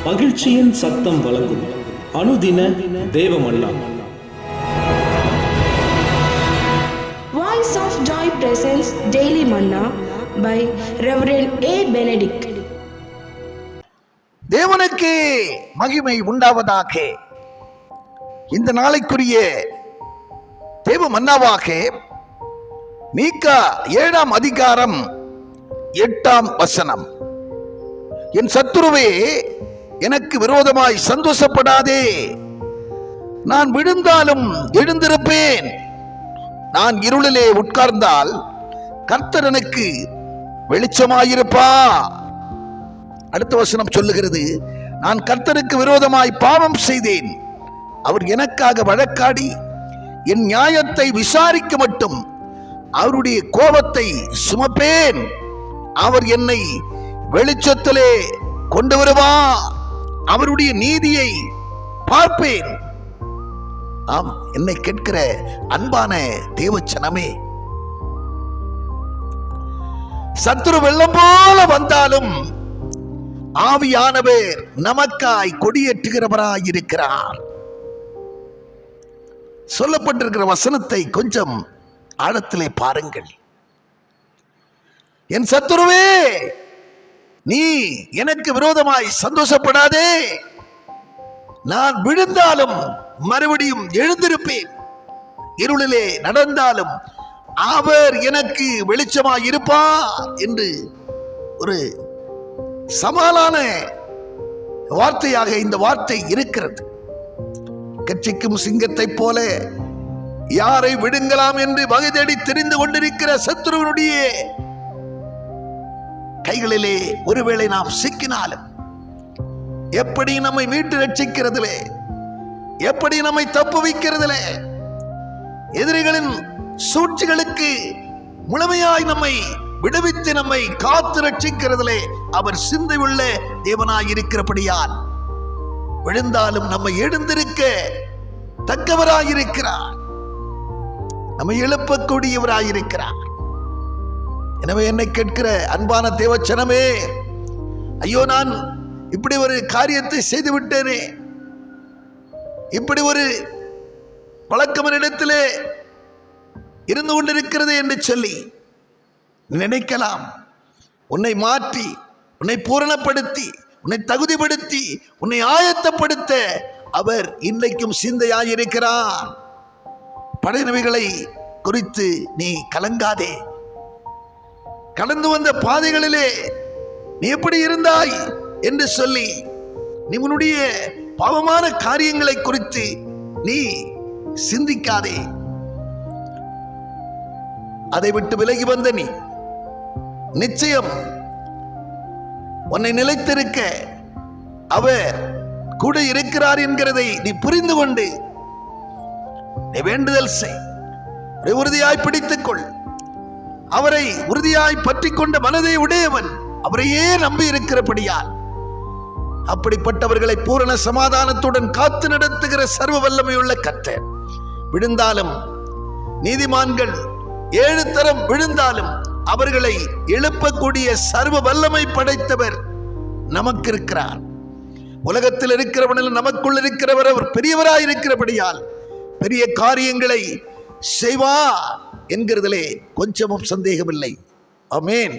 மகிழ்ச்சியின் சத்தம் வழங்கும் அனுதின தேவமன்னா. Voice of Joy presents Daily Manna by Reverend A. Benedict. தேவனுக்கு மகிமை உண்டாவதாக. இந்த நாளைக்குரிய தேவ மன்னாவாக மீகா 7ஆம் அதிகாரம் 8ஆம் வசனம். என் சத்துருவே, எனக்கு விரோதமாய் சந்தோஷப்படாதே. நான் விழுந்தாலும் எழுந்திருப்பேன். நான் இருளிலே உட்கார்ந்தால் கர்த்தர் எனக்கு வெளிச்சமாயிருப்பா. அடுத்த வசனம் சொல்லுகிறது, நான் கர்த்தருக்கு விரோதமாய் பாவம் செய்தேன். அவர் எனக்காக வழக்காடி என் நியாயத்தை விசாரிக்க மட்டும் அவருடைய கோபத்தை சுமப்பேன். அவர் என்னை வெளிச்சத்திலே கொண்டு வருவார். அவருடைய நீதியை பார்ப்பேன். ஆம், என்னை கேட்கிற அன்பான தேவச்சனமே, சத்துரு வெள்ளம் போல வந்தாலும் ஆவியானவர் நமக்காய் கொடியேற்றுகிறவராய் இருக்கிறார். சொல்லப்பட்டிருக்கிற வசனத்தை கொஞ்சம் ஆழத்திலே பாருங்கள். என் சத்துருவே, நீ எனக்கு விரோதமாய் சந்தோஷப்படாதே. நான் விழுந்தாலும் மறுபடியும் எழுந்திருப்பேன். இருளிலே நடந்தாலும் அவர் எனக்கு வெளிச்சமாய் இருப்பார் என்று ஒரு சமாதான வார்த்தையாக இந்த வார்த்தை இருக்கிறது. கட்சிக்கும் சிங்கத்தை போல யாரை விடுங்கலாம் என்று வகை தேடி தெரிந்து கொண்டிருக்கிற சத்துருவனுடைய கைகளிலே ஒருவேளை நாம் சிக்கினாலும் எப்படி நம்மை மீட்டு ரட்சிக்கிறதிலே, எப்படி நம்மை தப்பு வைக்கிறதிலே, எதிரிகளின் சூழ்ச்சிகளுக்கு முழுமையாய் நம்மை விடுவித்து நம்மை காத்து ரட்சிக்கிறதிலே அவர் சிந்தை உள்ள தேவனாய் இருக்கிறபடியால் விழுந்தாலும் நம்மை எழுந்திருக்க தக்கவராயிருக்கிறார். நம்மை எழுப்பக்கூடியவராயிருக்கிறார். எனவே என்னை கேட்கிற அன்பான தேவச்சனமே, ஐயோ, நான் இப்படி ஒரு காரியத்தை செய்து விட்டேனே, இப்படி ஒரு பழக்கமனிடத்திலே இருந்து கொண்டிருக்கிறது என்று சொல்லி நினைக்கலாம். உன்னை மாற்றி, உன்னை பூரணப்படுத்தி, உன்னை தகுதிப்படுத்தி, உன்னை ஆயத்தப்படுத்த அவர் இன்றைக்கும் சிந்தையாயிருக்கிறார். படைநபிகளை குறித்து நீ கலங்காதே. கடந்து வந்த பாதைகளிலே நீ எப்படி இருந்தாய் என்று சொல்லி நீ உன்னுடைய பாவமான காரியங்களை குறித்து நீ சிந்திக்காதே. அதை விட்டு விலகி வந்த நீ நிச்சயம் உன்னை நிலைத்திருக்க அவர் கூட இருக்கிறார் என்கிறதை நீ புரிந்து கொண்டு நீ வேண்டுதல் செய். உறுதியாய் பிடித்துக் கொள். அவரை உறுதியாய் பற்றி கொண்ட மனதை உடையவன் அவரையே நம்பி இருக்கிறபடியால் அப்படிப்பட்டவர்களை பூரண சமாதானத்துடன் காத்து நடத்துகிற சர்வ வல்லமையுள்ள கர்த்தர். விழுந்தாலும் நீதிமான்கள் 7 தரம் விழுந்தாலும் அவர்களை எழுப்பக்கூடிய சர்வ வல்லமை படைத்தவர் நமக்கு இருக்கிறார். உலகத்தில் இருக்கிறவனில் நமக்குள் இருக்கிறவர் அவர் பெரியவராய் இருக்கிறபடியால் பெரிய காரியங்களை செய்வார் என்கிறதிலே கொஞ்சமும் சந்தேகமில்லை. ஆமென்.